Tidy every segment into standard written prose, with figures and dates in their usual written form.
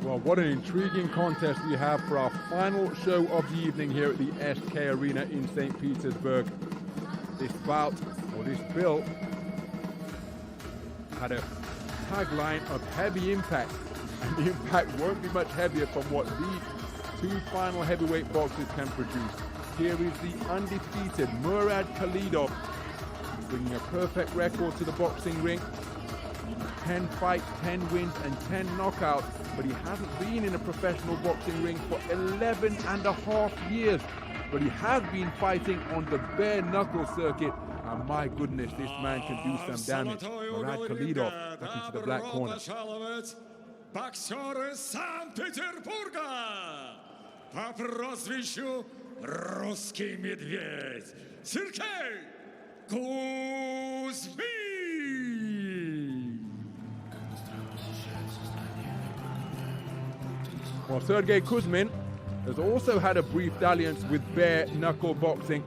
Well, what an intriguing contest we have for our final show of the evening here at the SK Arena in St. Petersburg. This bout, or this bill, had a tagline of heavy impact, and the impact won't be much heavier from what these two final heavyweight boxers can produce. Here is the undefeated Murad Khalidov, bringing a perfect record to the boxing ring. 10 fights, 10 wins, and 10 knockouts, but he hasn't been in a professional boxing ring for 11 and a half years. But he has been fighting on the bare knuckle circuit, and my goodness, this man can do some damage. Murad Khalidov back into the black corner. Боксер из Санкт-Петербурга по прозвищу Русский Медведь Сергей Kuzmin. Well, Sergei Kuzmin has also had a brief dalliance with bare knuckle boxing,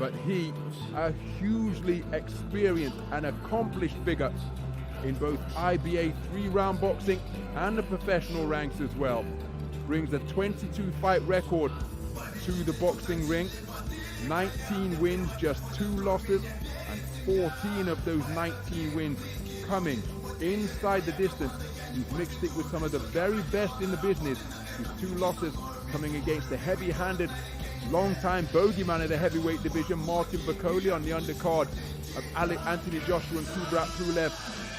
but he, a hugely experienced and accomplished figure in both IBA 3-round boxing and the professional ranks as well, brings a 22-fight record to the boxing ring. 19 wins, just 2 losses, and 14 of those 19 wins coming inside the distance. He's mixed it with some of the very best in the business. His 2 losses coming against the heavy-handed, long-time bogeyman of the heavyweight division, Martin Bakole, on the undercard of Anthony Joshua and Kubrat Pulev,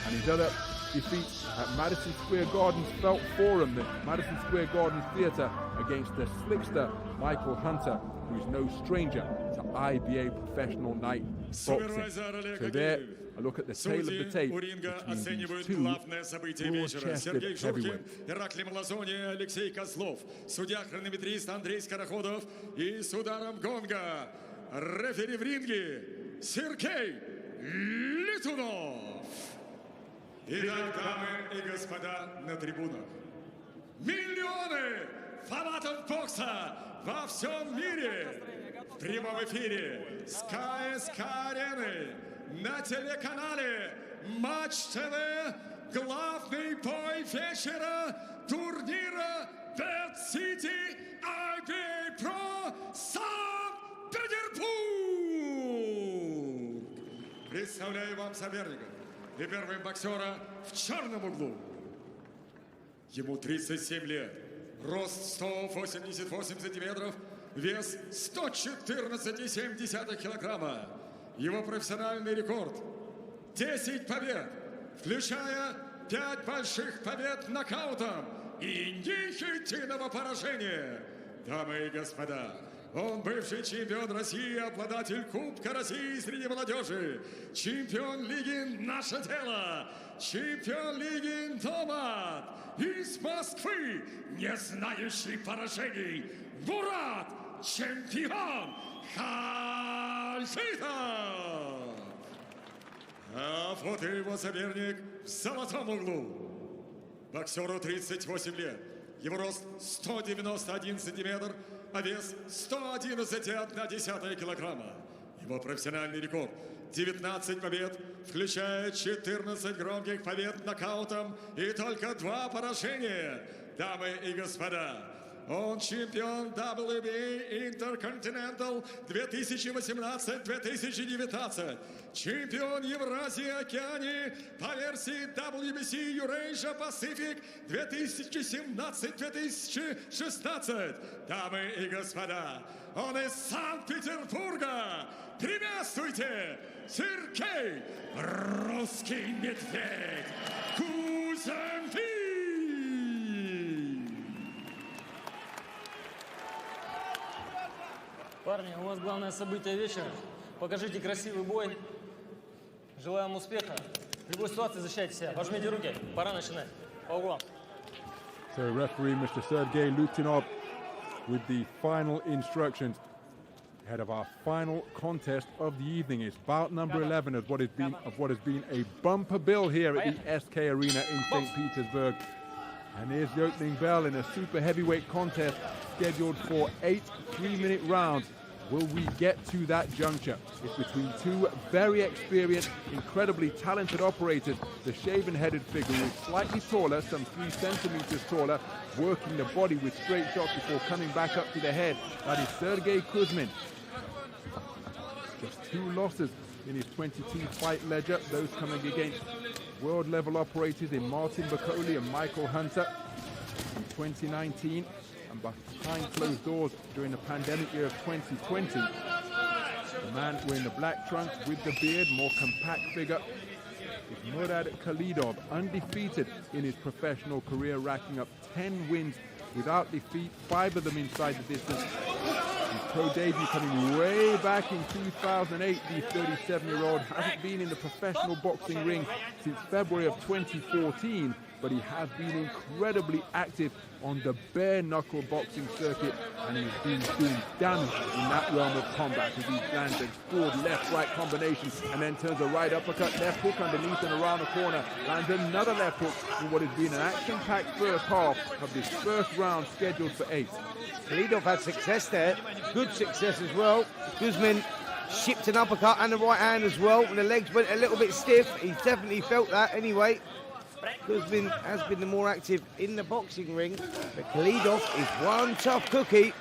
and his other defeat at Madison Square Garden's Felt Forum, the Madison Square Garden Theatre, against the slickster Michael Hunter, who is no stranger to IBA professional night boxing. So there, a look at the tail of the tape between these two broad-chested heavyweights. Ираклий Малазони, Алексей Козлов, судья-хронометрист Андрей Скороходов и с ударом гонга рефери в ринге Сергей Летунов. Итак, дамы и господа на трибунах, миллионы фанатов бокса во всем мире в прямом эфире с КСК Арены на телеканале Матч ТВ, главный бой вечера турнира Bad City IBA.PRO Санкт-Петербург. Представляю вам соперника и первым боксера в черном углу. Ему 37 лет, рост 188 сантиметров, вес 114,7 килограмма. Его профессиональный рекорд – 10 побед, включая 5 больших побед нокаутом и ни единого поражения. Дамы и господа, он бывший чемпион России, обладатель Кубка России среди молодежи, чемпион лиги «Наше дело», чемпион лиги «Томат», из Москвы, не знающий поражений, Мурад, чемпион Khalidov. А вот и его соперник в золотом углу. Боксеру 38 лет. Его рост 191 сантиметр, а вес 111,1 килограмма. Его профессиональный рекорд – 19 побед, включая 14 громких побед нокаутом и только 2 поражения. Дамы и господа, он чемпион WBA Intercontinental 2018-2019, чемпион Евразии и Океании по версии WBC Eurasia Pacific 2017-2016. Дамы и господа, он из Санкт-Петербурга. Приветствуйте, Сергей Русский Медведь Kuzmin. Парни, у вас главное событие вечера. Покажите красивый бой. Желаю вам успеха. В любой ситуации защищайте себя. Пожмите руки. Пора начинать. По углам. So referee Mr. Sergei Lutinov with the final instructions ahead of our final contest of the evening. It's bout number 11 of what has been a bumper bill here at the SK Arena in St. Petersburg. And here's the opening bell in a super heavyweight contest scheduled for 8 3-minute rounds. Will we get to that juncture? It's between two very experienced, incredibly talented operators. The shaven-headed figure is slightly taller, some 3 centimeters taller, working the body with straight shots before coming back up to the head. That is Sergei Kuzmin. Just 2 losses in his 22-fight ledger. Those coming against world-level operators in Martin Bakoli and Michael Hunter in 2019. And behind closed doors during the pandemic year of 2020. The man wearing the black trunks with the beard, more compact figure, is Murad Khalidov, undefeated in his professional career, racking up 10 wins without defeat, 5 of them inside the distance. His pro debut coming way back in 2008. The 37-year-old hasn't been in the professional boxing ring since February of 2014, but he has been incredibly active on the bare knuckle boxing circuit, and he's been doing damage in that realm of combat as he lands a good left-right combination and then turns a right uppercut, left hook underneath and around the corner, lands another left hook in what has been an action-packed first half of this first round scheduled for 8. Khalidov had success there, good success as well. Kuzmin shipped an uppercut and the right hand as well, and the legs went a little bit stiff. He definitely felt that anyway. Kuzmin has been the more active in the boxing ring, but Khalidov is one tough cookie,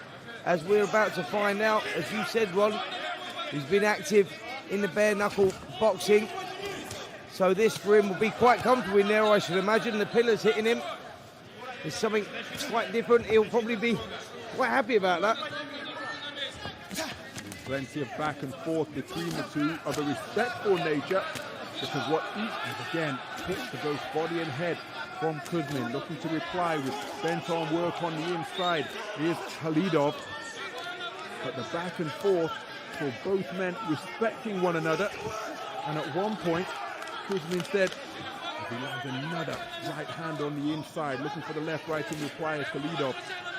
as we're about to find out. As you said, Ron, he's been active in the bare knuckle boxing, so this for him will be quite comfortable in there, I should imagine. The pillars hitting him is something quite different. He'll probably be quite happy about that. Plenty of back and forth between the two of a respectful nature, because what each, again, hits to both body and head from Kuzmin, looking to reply with bent-on work on the inside, is Khalidov. But the back and forth for both men respecting one another, and at one point, Kuzmin said, he lands another right hand on the inside, looking for the left, right in reply as Khalidov.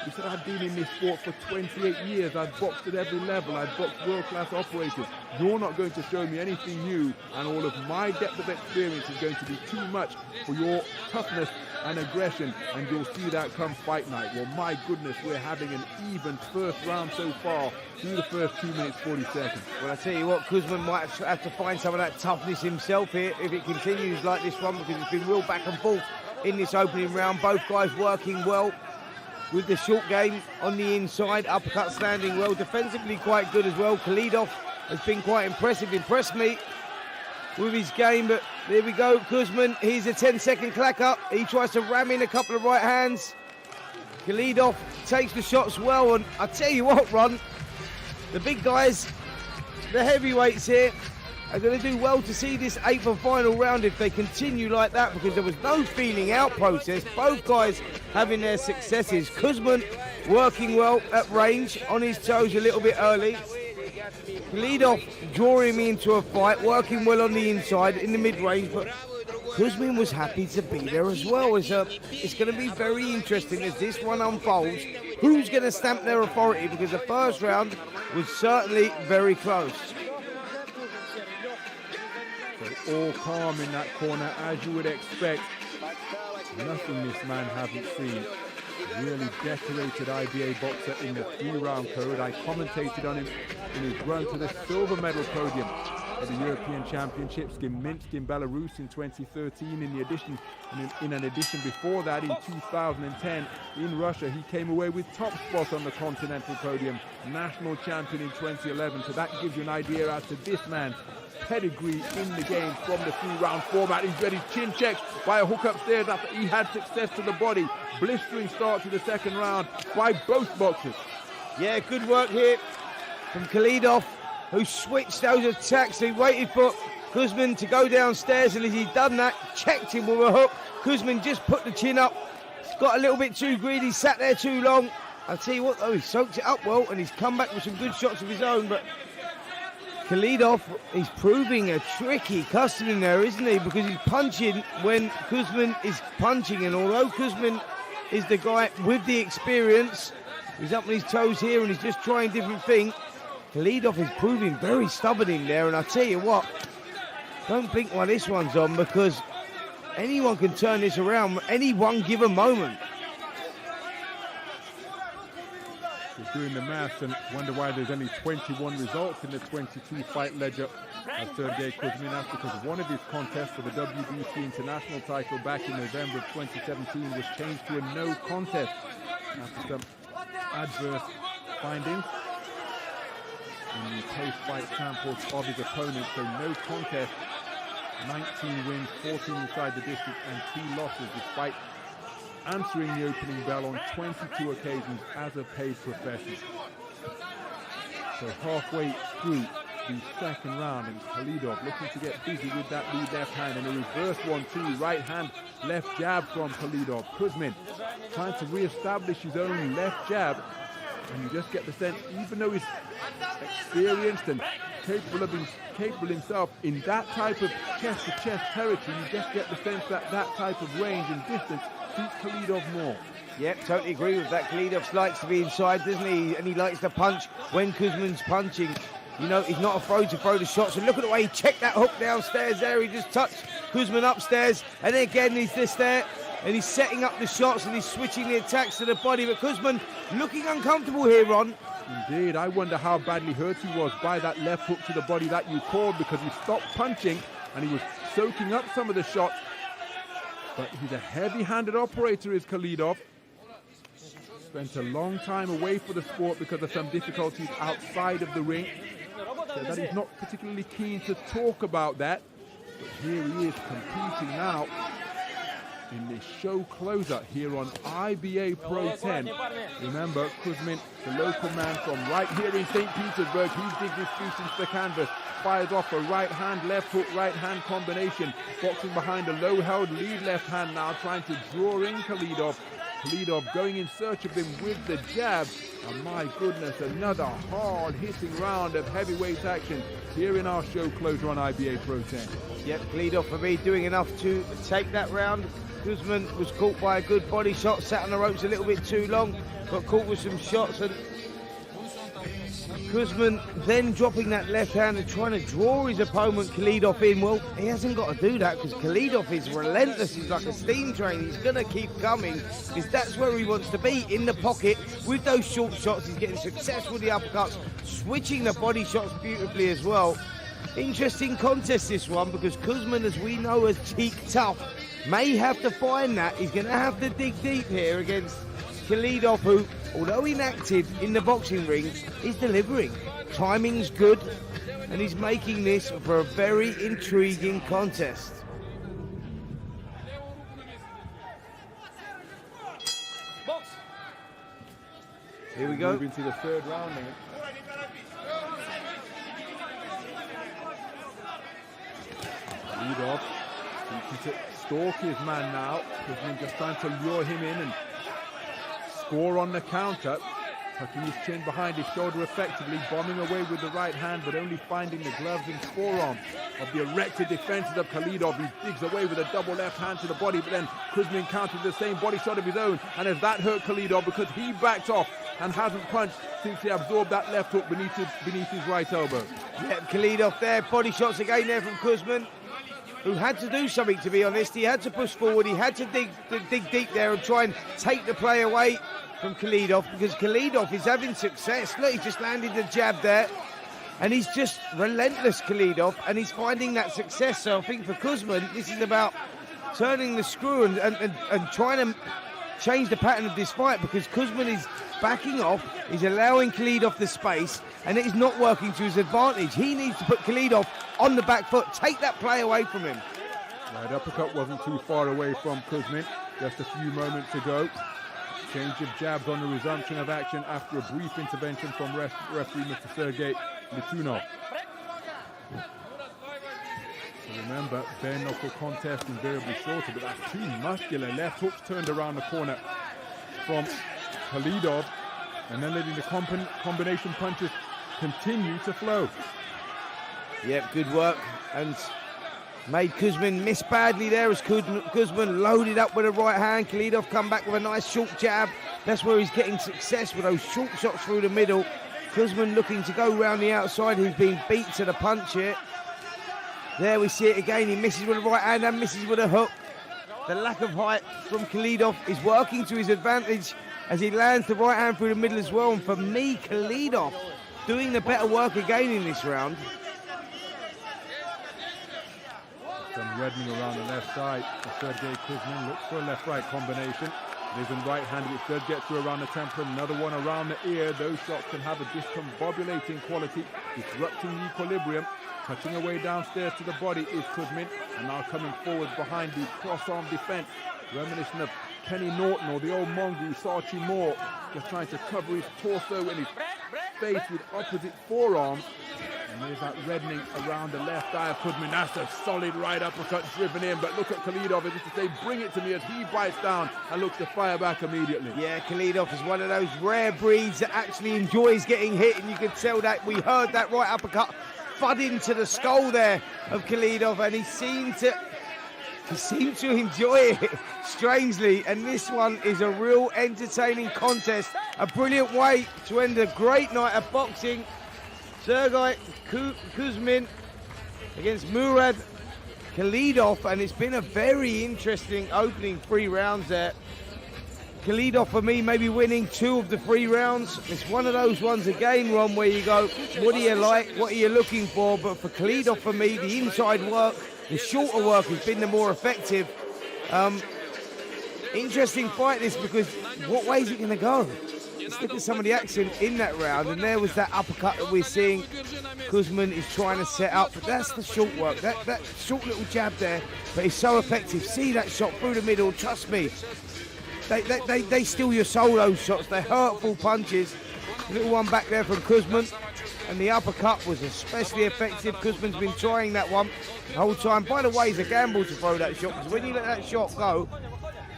He said, I've been in this sport for 28 years. I've boxed at every level. I've boxed world-class operators. You're not going to show me anything new, and all of my depth of experience is going to be too much for your toughness and aggression, and you'll see that come fight night. Well, my goodness, we're having an even first round so far through the first 2 minutes, 40 seconds. Well, I tell you what, Kuzmin might have to find some of that toughness himself here if it continues like this one, because it's been real back and forth in this opening round. Both guys working well with the short game on the inside, uppercut standing well, defensively quite good as well. Khalidov has been quite impressive, impressed me with his game, but there we go, Kuzmin, he's a 10-second clacker. He tries to ram in a couple of right hands. Khalidov takes the shots well, and I tell you what, Ron, the big guys, the heavyweights here, are going to do well to see this 8th and final round if they continue like that, because there was no feeling out process. Both guys having their successes. Kuzmin working well at range, on his toes a little bit early. Khalidov drawing me into a fight, working well on the inside in the mid-range, but Kuzmin was happy to be there as well. It's going to be very interesting as this one unfolds. Who's going to stamp their authority, because the first round was certainly very close. So all calm in that corner, as you would expect. Nothing this man hasn't seen. Really decorated IBA boxer in the 3-round code. I commentated on him in his run to the silver medal podium at the European Championships in Minsk in Belarus in 2013. In an edition before that in 2010 in Russia, he came away with top spot on the continental podium, national champion in 2011. So that gives you an idea as to this man's pedigree in the game from the 3-round format. He's ready, chin checked by a hook upstairs after he had success to the body. Blistering start to the second round by both boxers. Yeah, good work here from Khalidov, who switched those attacks. He waited for Kuzmin to go downstairs, and as he'd done that, checked him with a hook. Kuzmin just put the chin up. He's got a little bit too greedy, sat there too long. I'll tell you what though, he soaked it up well, and he's come back with some good shots of his own, but Khalidov, he's proving a tricky customer in there, isn't he? Because he's punching when Kuzmin is punching, and although Kuzmin is the guy with the experience, he's up on his toes here and he's just trying different things. Khalidov is proving very stubborn in there, and I tell you what, don't think why this one's on, because anyone can turn this around any one given moment. Just doing the maths and wonder why there's only 21 results in the 22 fight ledger of Sergei Kuzmin. That's because one of his contests for the WBC international title back in November of 2017 was changed to a no contest after some adverse findings in the post-fight samples of his opponent. So no contest, 19 wins, 14 inside the district and 2 losses, despite answering the opening bell on 22 occasions as a paid professional. So halfway through the second round, and Khalidov looking to get busy with that lead left hand, and a reverse 1-2, right hand, left jab from Khalidov. Kuzmin trying to re-establish his own left jab, and you just get the sense, even though he's experienced and capable himself in that type of chest-to-chest territory, you just get the sense that that type of range and distance suits Khalidov more. Yep, totally agree with that. Khalidov likes to be inside, doesn't he? And he likes to punch when Kuzmin's punching. You know, he's not afraid to throw the shots. And look at the way he checked that hook downstairs there. He just touched Kuzmin upstairs. And then again, he's just there. And he's setting up the shots and he's switching the attacks to the body. But Kuzmin looking uncomfortable here, Ron. Indeed, I wonder how badly hurt he was by that left hook to the body that you called, because he stopped punching and he was soaking up some of the shots. But he's a heavy-handed operator, is Khalidov. Spent a long time away for the sport because of some difficulties outside of the ring. So that he's not particularly keen to talk about that. But here he is competing now in the show closer here on IBA.PRO 10. Remember, Kuzmin, the local man from right here in St. Petersburg, he digs his feet into the canvas, fires off a right hand, left hook, right hand combination, boxing behind a low held lead left hand now, trying to draw in Khalidov. Khalidov going in search of him with the jab. And my goodness, another hard-hitting round of heavyweight action here in our show closer on IBA.PRO 10. Yep, Khalidov for me doing enough to take that round. Kuzmin was caught by a good body shot, sat on the ropes a little bit too long, got caught with some shots, and Kuzmin then dropping that left hand and trying to draw his opponent Khalidov in. Well, he hasn't got to do that because Khalidov is relentless. He's like a steam train. He's going to keep coming because that's where he wants to be, in the pocket with those short shots. He's getting success with the uppercuts, switching the body shots beautifully as well. Interesting contest, this one, because Kuzmin, as we know, is cheek tough. May have to find that. He's going to have to dig deep here against Khalidov, who, although inactive in the boxing ring, is delivering. Timing's good, and he's making this for a very intriguing contest. Here we go. Move into the third round now. Khalidov looking to stalk his man now. Kuzmin just trying to lure him in and score on the counter, tucking his chin behind his shoulder effectively, bombing away with the right hand, but only finding the gloves and forearm of the erected defenses of Khalidov. He digs away with a double left hand to the body, but then Kuzmin counters the same body shot of his own, and as that hurt Khalidov because he backed off and hasn't punched since he absorbed that left hook beneath his right elbow. Yeah, Khalidov there, body shots again there from Kuzmin, who had to do something, to be honest. He had to push forward, he had to dig deep there and try and take the play away from Khalidov, because Khalidov is having success. Look, he just landed the jab there, and he's just relentless, Khalidov, and he's finding that success. So I think for Kuzmin, this is about turning the screw and trying to change the pattern of this fight, because Kuzmin is backing off, he's allowing Khalidov the space, and it is not working to his advantage. He needs to put Khalidov on the back foot, take that play away from him. Right, uppercut wasn't too far away from Kuzmin, just a few moments ago. Change of jabs on the resumption of action after a brief intervention from referee Mr. Sergei Litunov. So remember, bare knuckle contest invariably shorter, but that's too muscular. Left hooks turned around the corner from Khalidov, and then letting the combination punches continue to flow. Yep, good work, and made Kuzmin miss badly there as Kuzmin loaded up with a right hand. Khalidov come back with a nice short jab. That's where he's getting success with those short shots through the middle. Kuzmin looking to go round the outside. He's being beat to the punch here. There we see it again. He misses with a right hand and misses with a hook. the lack of height from Khalidov is working to his advantage as he lands the right hand through the middle as well. And for me, Khalidov doing the better work again in this round. Some reddening around the left side. Sergei Kuzmin looks for a left-right combination. There's a right-handed which does get through around the temple, another one around the ear. Those shots can have a discombobulating quality, disrupting equilibrium. Touching away downstairs to the body is Kuzmin, and now coming forward behind the cross-arm defense, reminiscent of Kenny Norton or the old mongoose Sachi Moore, just trying to cover his torso and his face with opposite forearms. And there's that reddening around the left eye of Kuzmin. That's a solid right uppercut driven in, but look at Khalidov as if to say, bring it to me, as he bites down and looks to fire back immediately. Yeah, Khalidov is one of those rare breeds that actually enjoys getting hit, and you can tell that. We heard that right uppercut thud into the skull there of Khalidov, and he seemed to enjoy it, strangely. And this one is a real entertaining contest, a brilliant way to end a great night of boxing. Sergei Kuzmin against Murad Khalidov, and it's been a very interesting opening 3 rounds there. Khalidov, for me, maybe winning 2 of the 3 rounds. It's one of those ones again, Ron, where you go, what do you like, what are you looking for? But for Khalidov, for me, the inside work, the shorter work has been the more effective. Interesting fight this, because what way is it going to go? Let's look at some of the action in that round, and there was that uppercut that we're seeing. Kuzmin is trying to set up, but that's the short work, that short little jab there, but it's so effective. See that shot through the middle, trust me. They steal your soul, those shots. They're hurtful punches. A little one back there from Kuzmin, and the uppercut was especially effective. Kuzmin's been trying that one the whole time. By the way, it's a gamble to throw that shot, because when you let that shot go,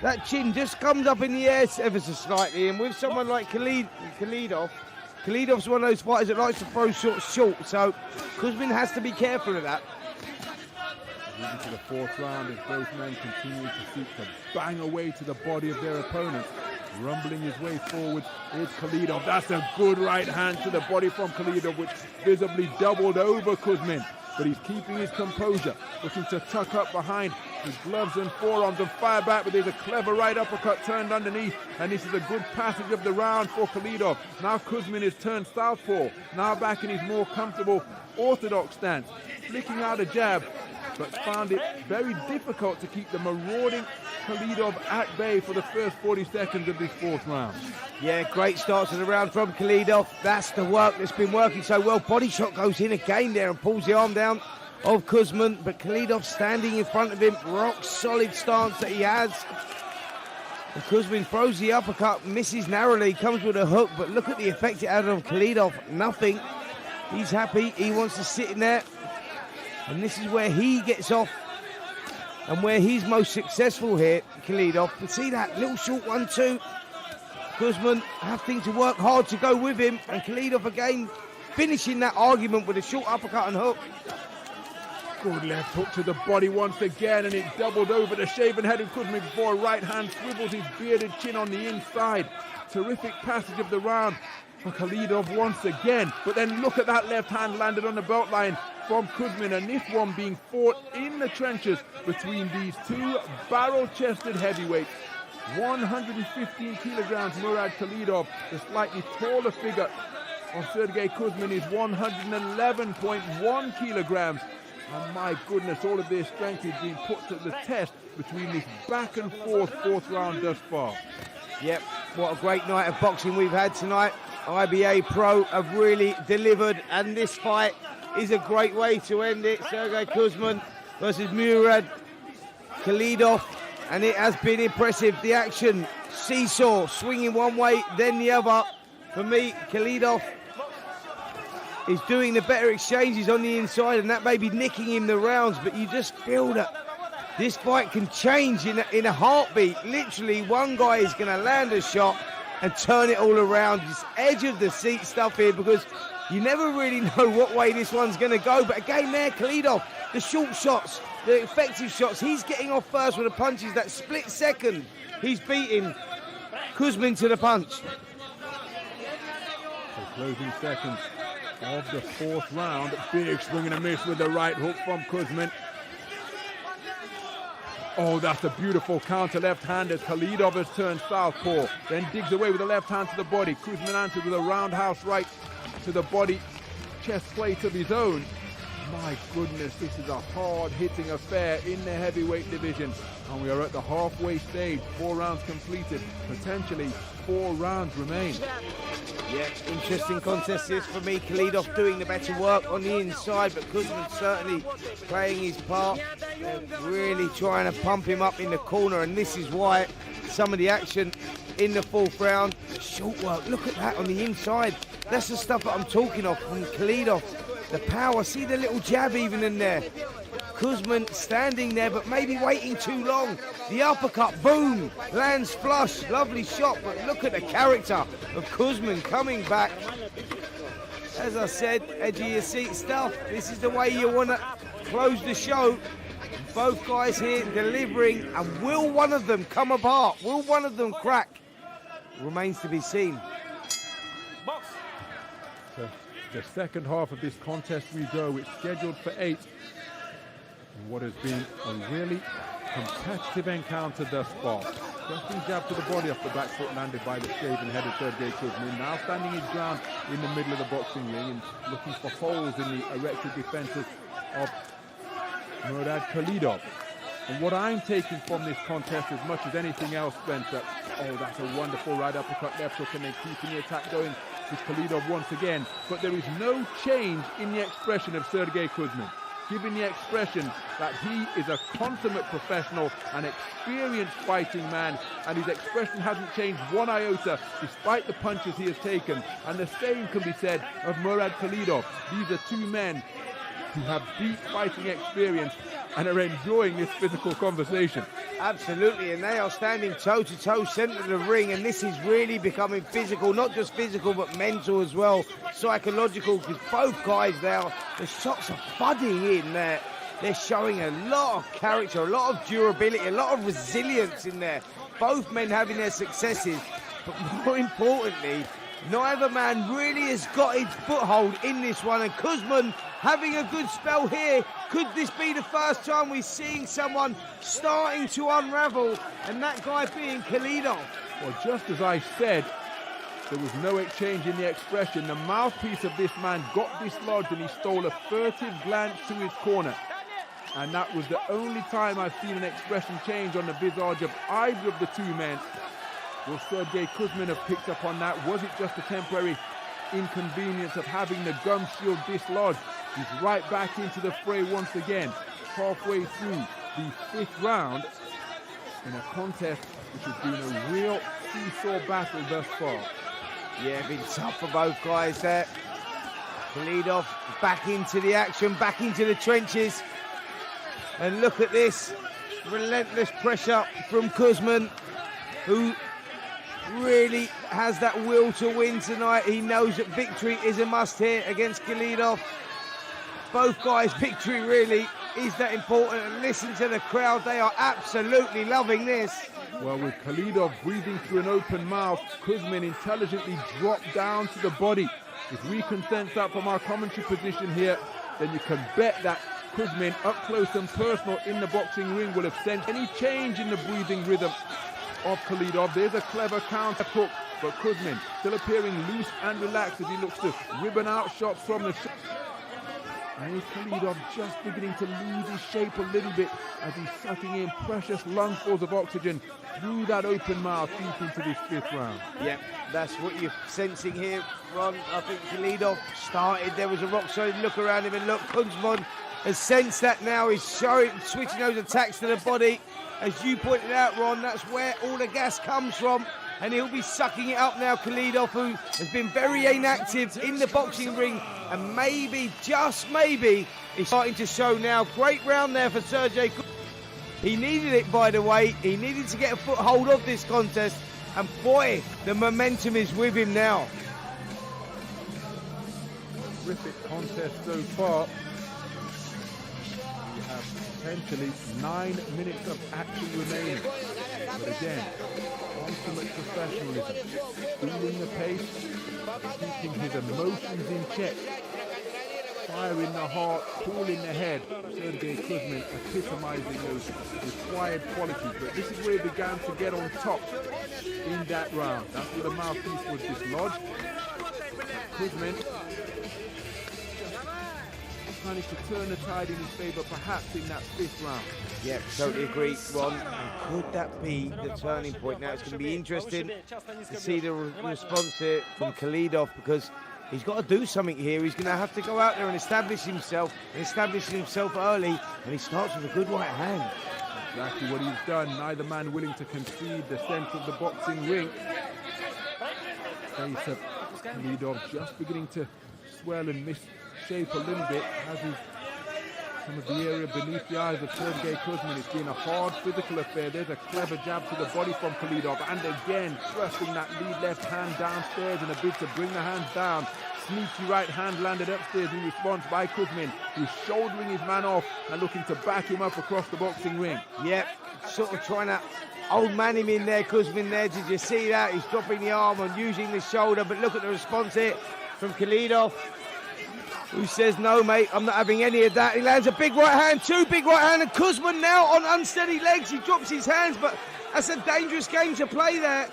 that chin just comes up in the air ever so slightly, and with someone like Khalidov's one of those fighters that likes to throw shots short, so Kuzmin has to be careful of that. Moving to the 4th round as both men continue to seek to bang away to the body of their opponent. Rumbling his way forward is Khalidov. That's a good right hand to the body from Khalidov, which visibly doubled over Kuzmin. But he's keeping his composure, looking to tuck up behind his gloves and forearms and fire back, but there's a clever right uppercut turned underneath, and this is a good passage of the round for Khalidov. Now Kuzmin is turned southpaw, now back in his more comfortable orthodox stance, flicking out a jab, but found it very difficult to keep the marauding Khalidov at bay for the first 40 seconds of this 4th round. Yeah, great start to the round from Khalidov. That's the work that's been working so well. Body shot goes in again there and pulls the arm down of Kuzmin, but Khalidov standing in front of him, rock solid stance that he has. And Kuzmin throws the uppercut, misses narrowly, comes with a hook, but look at the effect it had on Khalidov. Nothing. He's happy. He wants to sit in there. And this is where he gets off and where he's most successful here, Khalidov. But see that little short 1-2. Kuzmin having to work hard to go with him, and Khalidov again finishing that argument with a short uppercut and hook. Good left hook to the body once again, and it doubled over the shaven head of Kuzmin before a right hand swivels his bearded chin on the inside. Terrific passage of the round for Khalidov once again. But then look at that left hand landed on the belt line from Kuzmin, and this one being fought in the trenches between these 2 barrel-chested heavyweights. 115 kilograms Murad Khalidov, the slightly taller figure of Sergei Kuzmin, is 111.1 kilograms. And my goodness, all of their strength is being put to the test between this back and forth 4th round thus far. Yep, what a great night of boxing we've had tonight. IBA.PRO have really delivered, and this fight is a great way to end it. Sergei Kuzmin versus Murad Khalidov, and it has been impressive. The action, seesaw, swinging one way, then the other. For me, Khalidov is doing the better exchanges on the inside, and that may be nicking him the rounds, but you just feel that this fight can change in a heartbeat. Literally, one guy is going to land a shot and turn it all around. This edge of the seat stuff here, because you never really know what way this one's going to go. But again there, Khalidov, the short shots, the effective shots, he's getting off first with the punches. That split second, he's beating Kuzmin to the punch. The closing seconds of the 4th round. Big swing and a miss with the right hook from Kuzmin. Oh, that's a beautiful counter left hand as Khalidov has turned southpaw. Then digs away with the left hand to the body. Kuzmin answers with a roundhouse right to the body, chest plate of his own. My goodness, this is a hard-hitting affair in the heavyweight division. And we are at the halfway stage. 4 rounds completed. Potentially 4 rounds remain. Yeah, interesting contest this for me. Khalidov doing the better work on the inside, but Kuzmin certainly playing his part. Really trying to pump him up in the corner, and this is why some of the action in the 4th round. Short work, look at that on the inside. That's the stuff that I'm talking of from Khalidov. The power, see the little jab even in there. Kuzmin standing there, but maybe waiting too long. The uppercut, boom, lands flush. Lovely shot, but look at the character of Kuzmin coming back. As I said, edge of your seat stuff. This is the way you want to close the show. Both guys here delivering, and will one of them come apart? Will one of them crack? Remains to be seen. So the second half of this contest we go. It's scheduled for 8. What has been a really competitive encounter thus far. Thrusting jab to the body off the back foot landed by the shaven-headed Sergei Kuzmin. Now standing his ground in the middle of the boxing ring and looking for holes in the erected defenses of Murad Khalidov. And what I'm taking from this contest as much as anything else, Spencer, oh, that's a wonderful right uppercut, left hook, and then keeping the attack going with Khalidov once again. But there is no change in the expression of Sergei Kuzmin, giving the expression that he is a consummate professional, an experienced fighting man, and his expression hasn't changed one iota despite the punches he has taken. And the same can be said of Murad Khalidov. These are 2 men who have deep fighting experience and are enjoying this physical conversation. Absolutely, and they are standing toe-to-toe centre of the ring, and this is really becoming physical, not just physical, but mental as well, psychological, because both guys now, the shots are flooding in there. They're showing a lot of character, a lot of durability, a lot of resilience in there. Both men having their successes, but more importantly, neither man really has got his foothold in this one, and Kuzmin having a good spell here. Could this be the first time we're seeing someone starting to unravel, and that guy being Khalidov? Well, just as I said, there was no exchange in the expression. The mouthpiece of this man got dislodged, and he stole a furtive glance to his corner. And that was the only time I've seen an expression change on the visage of either of the 2 men. Will Sergei Kuzmin have picked up on that? Was it just a temporary inconvenience of having the gum shield dislodged? He's right back into the fray once again, halfway through the 5th round in a contest which has been a real seesaw battle thus far. Yeah, been tough for both guys there. Khalidov back into the action, back into the trenches. And look at this, relentless pressure from Kuzmin, who really has that will to win tonight. He knows that victory is a must here against Khalidov. Both guys' victory really is that important, and listen to the crowd, they are absolutely loving this. Well, with Khalidov breathing through an open mouth, Kuzmin intelligently dropped down to the body. If we can sense that from our commentary position here, then you can bet that Kuzmin, up close and personal in the boxing ring, will have sensed any change in the breathing rhythm of Khalidov. There's a clever counter hook, but Kuzmin still appearing loose and relaxed as he looks to ribbon out shots from the and is Khalidov just beginning to lose his shape a little bit as he's sucking in precious lungfuls of oxygen through that open mouth deep into this 5th round. Yeah, that's what you're sensing here, Ron. I think Khalidov started, there was a rock-solid look around him, and look, Kuzmin has sensed that now. He's switching those attacks to the body. As you pointed out, Ron, that's where all the gas comes from, and he'll be sucking it up now. Khalidov, who has been very inactive in the boxing ring, and maybe, just maybe, is starting to show now. Great round there for Sergei. He needed it, by the way. He needed to get a foothold of this contest, and boy, the momentum is with him now. Terrific contest so far. We have potentially 9 minutes of action remaining. But again, consummate professionalism, feeling the pace, keeping his emotions in check. fire in the heart, cool in the head. Sergei Kuzmin epitomizing those required qualities. But this is where he began to get on top in that round. That's where the mouthpiece was dislodged. Kuzmin managed to turn the tide in his favor, perhaps in that 5th round. Yeah, totally agree, Ron. And could that be the turning point? Now it's going to be interesting to see the response here from Khalidov, because he's got to do something here. He's going to have to go out there and establish himself early, and he starts with a good right hand. Exactly what he's done. Neither man willing to concede the center of the boxing ring. Face of Khalidov just beginning to swell and misshape a little bit, as is some of the area beneath the eyes of Sergei Kuzmin. It's been a hard physical affair. There's a clever jab to the body from Khalidov, and again thrusting that lead left hand downstairs in a bid to bring the hands down. Sneaky right hand landed upstairs in response by Kuzmin, who's shouldering his man off and looking to back him up across the boxing ring. Yep, sort of trying to old man him in there, Kuzmin there. Did you see that? He's dropping the arm and using the shoulder, but look at the response here from Khalidov, who says, no, mate, I'm not having any of that. He lands a big right hand, 2 big right hand, and Kuzmin now on unsteady legs. He drops his hands, but that's a dangerous game to play there.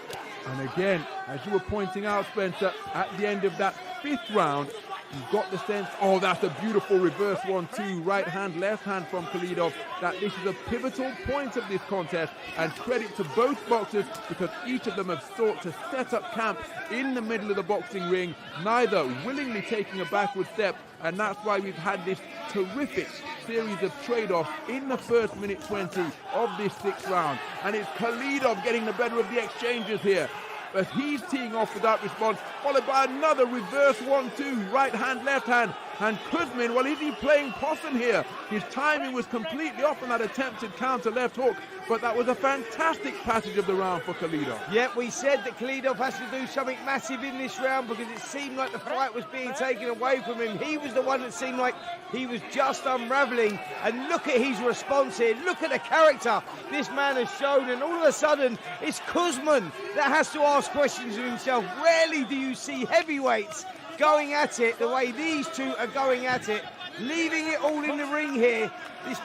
And again, as you were pointing out, Spencer, at the end of that 5th round, you got the sense, oh, that's a beautiful reverse 1-2, right hand, left hand from Khalidov, that this is a pivotal point of this contest, and credit to both boxers, because each of them have sought to set up camp in the middle of the boxing ring, neither willingly taking a backward step, and that's why we've had this terrific series of trade-offs in the first minute 20 of this 6th round. And it's Khalidov getting the better of the exchanges here, as he's teeing off without response, followed by another reverse 1-2, right hand, left hand. And Kuzmin, well, is he playing possum here? His timing was completely off on that attempted counter left hook, but that was a fantastic passage of the round for Khalidov. Yeah, we said that Khalidov has to do something massive in this round, because it seemed like the fight was being taken away from him. He was the one that seemed like he was just unraveling. And look at his response here. Look at the character this man has shown. And all of a sudden, it's Kuzmin that has to ask questions of himself. Rarely do you see heavyweights going at it the way these two are going at it, leaving it all in the ring here. This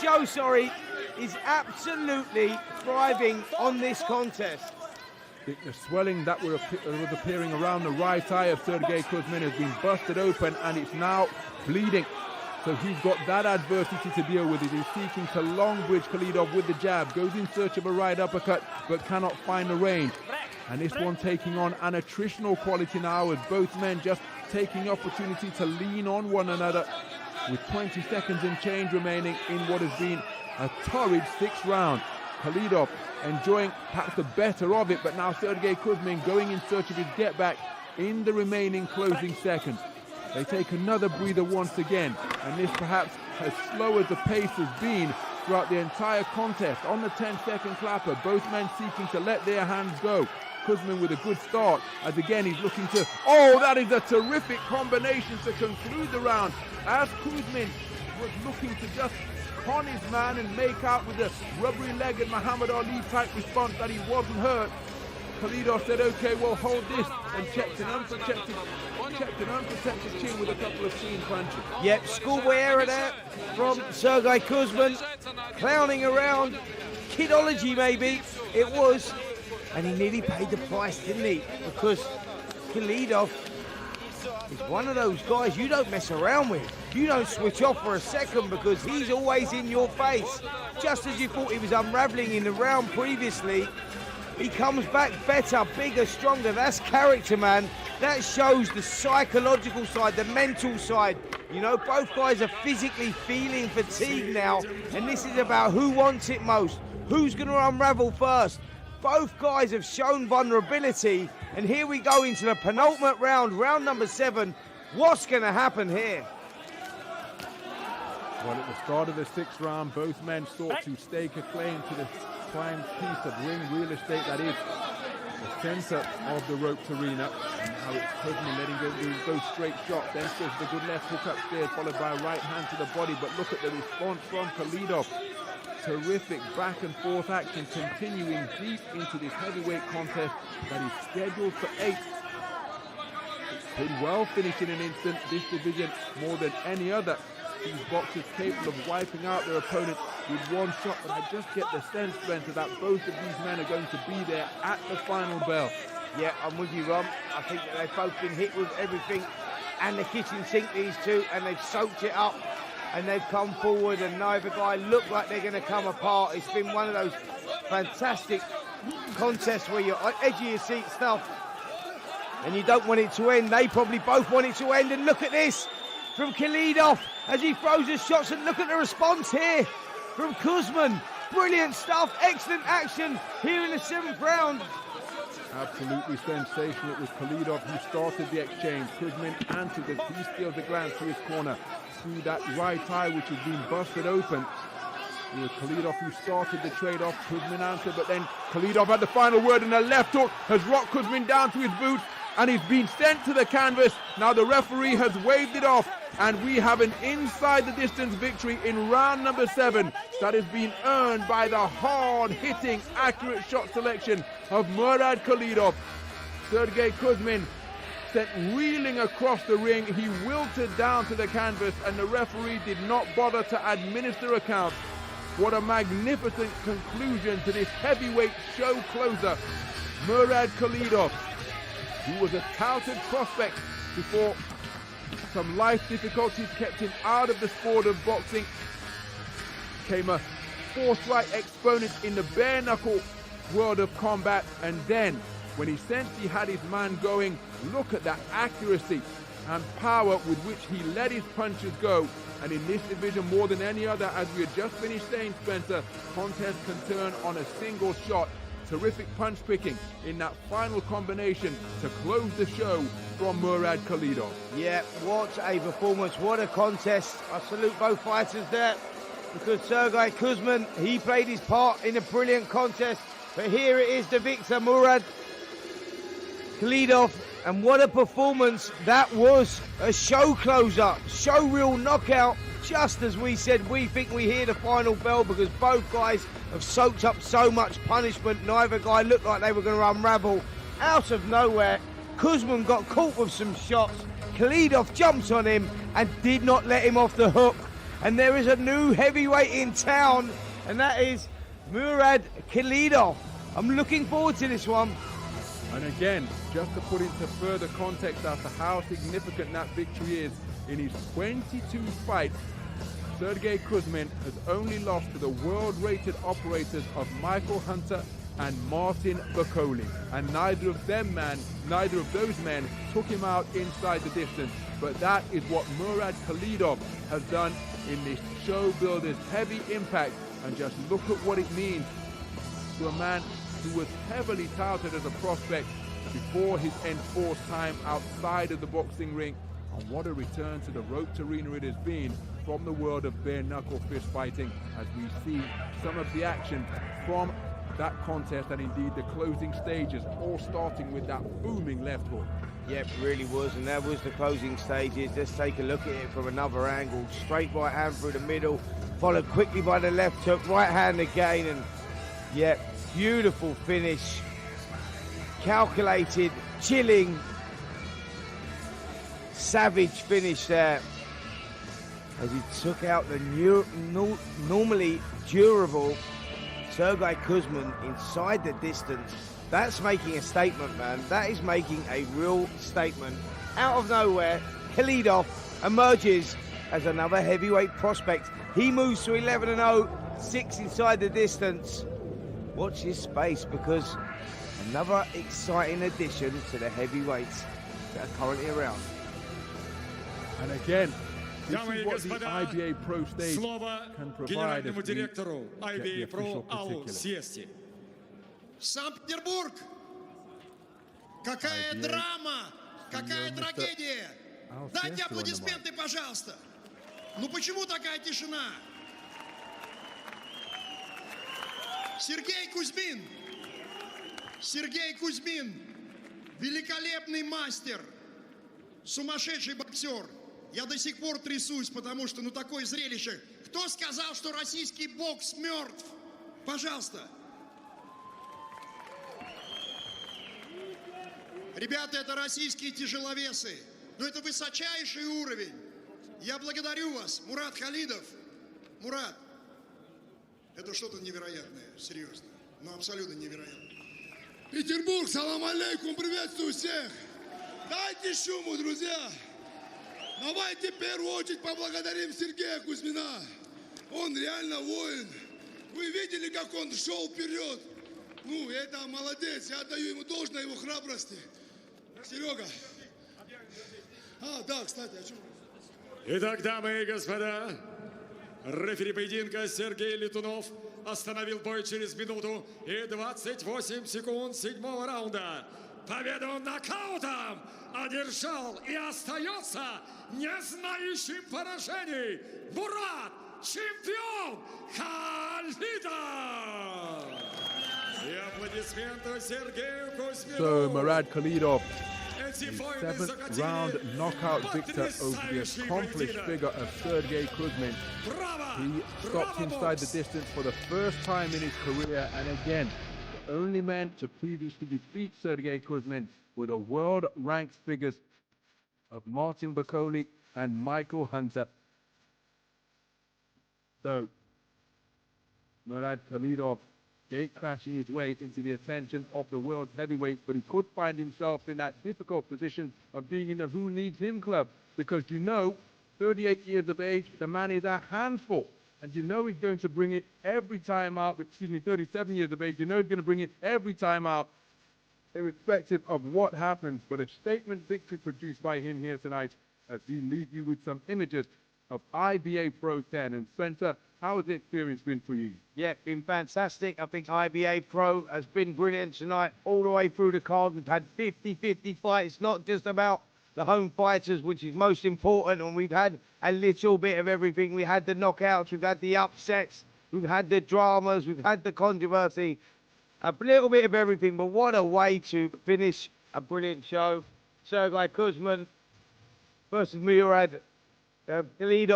show, is absolutely thriving on this contest. The swelling that was appearing around the right eye of Sergei Kuzmin has been busted open, and it's now bleeding. So he's got that adversity to deal with. He's seeking to long bridge Khalidov with the jab, goes in search of a right uppercut, but cannot find the range. And this one taking on an attritional quality now, as both men just taking opportunity to lean on one another, with 20 seconds and change remaining in what has been a torrid 6th round. Khalidov enjoying perhaps the better of it, but now Sergei Kuzmin going in search of his get back in the remaining closing seconds. They take another breather once again, and this perhaps as slow as the pace has been throughout the entire contest. On the 10-second clapper, both men seeking to let their hands go. Kuzmin with a good start, as again he's looking to, oh, that is a terrific combination to conclude the round, as Kuzmin was looking to just con his man and make out with the rubbery-legged Muhammad Ali type response that he wasn't hurt. Khalidov said, okay, well, hold this, and checked an unprotected chin with a couple of clean punches. Yep, schoolboy error there from Sergei Kuzmin, clowning around, kidology maybe it was. And he nearly paid the price, didn't he? Because Khalidov is one of those guys you don't mess around with. You don't switch off for a second, because he's always in your face. Just as you thought he was unraveling in the round previously, he comes back better, bigger, stronger. That's character, man. That shows the psychological side, the mental side. You know, both guys are physically feeling fatigue now, and this is about who wants it most, who's going to unravel first. Both guys have shown vulnerability, and here we go into the penultimate round, round number 7. What's going to happen here? Well, at the start of the 6th round, both men sought to stake a claim to the prime piece of ring real estate that is the center of the ropes arena. And now it's Kuzmin letting go those straight shots. Then says the good left hook upstairs, followed by a right hand to the body. But look at the response from Khalidov. Terrific back and forth action continuing deep into this heavyweight contest that is scheduled for 8. It's Could well finish in an instant. This division, more than any other, these boxers capable of wiping out their opponent with one shot. But I just get the sense, Spencer, that both of these men are going to be there at the final bell. Yeah, I'm with you, Ron. I think that they've both been hit with everything and the kitchen sink, these two, and they've soaked it up and they've come forward, and neither guy look like they're going to come apart. It's been one of those fantastic contests where you're on edge of your seat stuff and you don't want it to end. They probably both want it to end, and look at this from Khalidov as he throws his shots, and look at the response here from Kuzmin. Brilliant stuff, excellent action here in the 7th round. Absolutely sensational. It was Khalidov who started the exchange. Kuzmin answered as he steals a glance to his corner through that right eye which has been busted open. It was Khalidov who started the trade-off. Kuzmin answered, but then Khalidov had the final word, and a left hook has rocked Kuzmin down to his boot, and he's been sent to the canvas. Now the referee has waved it off, and we have an inside the distance victory in round number 7 that has been earned by the hard-hitting, accurate shot selection of Murad Khalidov. Sergei Kuzmin sent reeling across the ring. He wilted down to the canvas, and the referee did not bother to administer a count. What a magnificent conclusion to this heavyweight show closer. Murad Khalidov, who was a touted prospect before some life difficulties kept him out of the sport of boxing, became a forthright exponent in the bare knuckle world of combat, and then when he sensed he had his man going, look at that accuracy and power with which he let his punches go. And in this division, more than any other, as we had just finished saying, Spencer, contest can turn on a single shot. Terrific punch picking in that final combination to close the show from Murad Khalidov. Yeah, what a performance, what a contest. I salute both fighters there, because Sergei Kuzmin, he played his part in a brilliant contest. But here it is, the victor, Murad Khalidov. And what a performance that was. A show closer, show real knockout. Just as we said, we think we hear the final bell, because both guys have soaked up so much punishment. Neither guy looked like they were going to unravel. Out of nowhere, Kuzmin got caught with some shots. Khalidov jumped on him and did not let him off the hook. And there is a new heavyweight in town, and that is Murad Khalidov. I'm looking forward to this one. And again, just to put into further context as to how significant that victory is, in his 22 fights, Sergei Kuzmin has only lost to the world-rated operators of Michael Hunter and Martin Bakoli. And neither of those men took him out inside the distance. But that is what Murad Khalidov has done in this show builder's heavy impact. And just look at what it means to a man who was heavily touted as a prospect before his enforced time outside of the boxing ring. And what a return to the roped arena it has been from the world of bare knuckle fist fighting, as we see some of the action from that contest, and indeed the closing stages, all starting with that booming left hook. Yep, really was, and that was the closing stages. Let's take a look at it from another angle. Straight right hand through the middle, followed quickly by the left hook, right hand again, and yep, beautiful finish. Calculated, chilling, savage finish there, as he took out the normally durable Sergei Kuzmin inside the distance. That's making a statement, man. That is making a real statement. Out of nowhere, Khalidov emerges as another heavyweight prospect. He moves to 11-0, 6 inside the distance. Watch his space, because another exciting addition to the heavyweights that are currently around. And again, this Дамы is и what the господа, IBA.PRO stage слово can provide генеральному us. директору IBA.PRO Аллу particulars. Сьести. Санкт-Петербург! Какая драма! Какая Mr. трагедия! Al Дайте Siesto on the аплодисменты, пожалуйста! Ну почему такая тишина? Сергей Кузьмин! Сергей Кузьмин! Великолепный мастер! Сумасшедший боксер! Я до сих пор трясусь, потому что, такое зрелище. Кто сказал, что российский бокс мертв? Пожалуйста! Ребята, это российские тяжеловесы. Но это высочайший уровень. Я благодарю вас, Мурад Халидов. Мурад, это что-то невероятное, серьезно. Ну, абсолютно невероятно. Петербург, салам алейкум, приветствую всех. Дайте шуму, друзья. Давайте в первую очередь поблагодарим Сергея Кузьмина. Он реально воин. Вы видели, как он шел вперед? Ну, это молодец. Я отдаю ему должное его храбрости. Серега. Да, кстати, о чем? Итак, дамы и господа, рефери поединка Сергей Летунов остановил бой через минуту и 28 секунд 7-го раунда. Победу нокаутом одержал и остается не знающим поражений Мурад, чемпион Khalidov! И аплодисменты Сергею Кузьмину. So Murad Khalidov, Эти a войны 7th захотели round knockout victor over the потрясающий accomplished поединок. figure of Sergei Kuzmin. Браво! He stopped Браво, inside the бокс! distance for the first time in his career, and again, the only man to previously defeat Sergei Kuzmin were the world-ranked figures of Martin Bakoli and Michael Hunter. So, Murad Khalidov gate-crashing his way into the attention of the world heavyweight, but he could find himself in that difficult position of being in the Who Needs Him club, because 38 years of age, the man is a handful. And he's going to bring it every time out, 37 years of age, he's going to bring it every time out, irrespective of what happens. But a statement victory produced by him here tonight, as we leave you with some images of IBA.PRO 10. And Spencer, how has the experience been for you? Yeah, been fantastic. I think IBA.PRO has been brilliant tonight all the way through the card. We've had 50-50 fights, not just about the home fighters, which is most important, and we've had a little bit of everything. We had the knockouts, we've had the upsets, we've had the dramas, we've had the controversy, a little bit of everything. But what a way to finish a brilliant show. Sergei Kuzmin versus Murad Khalidov.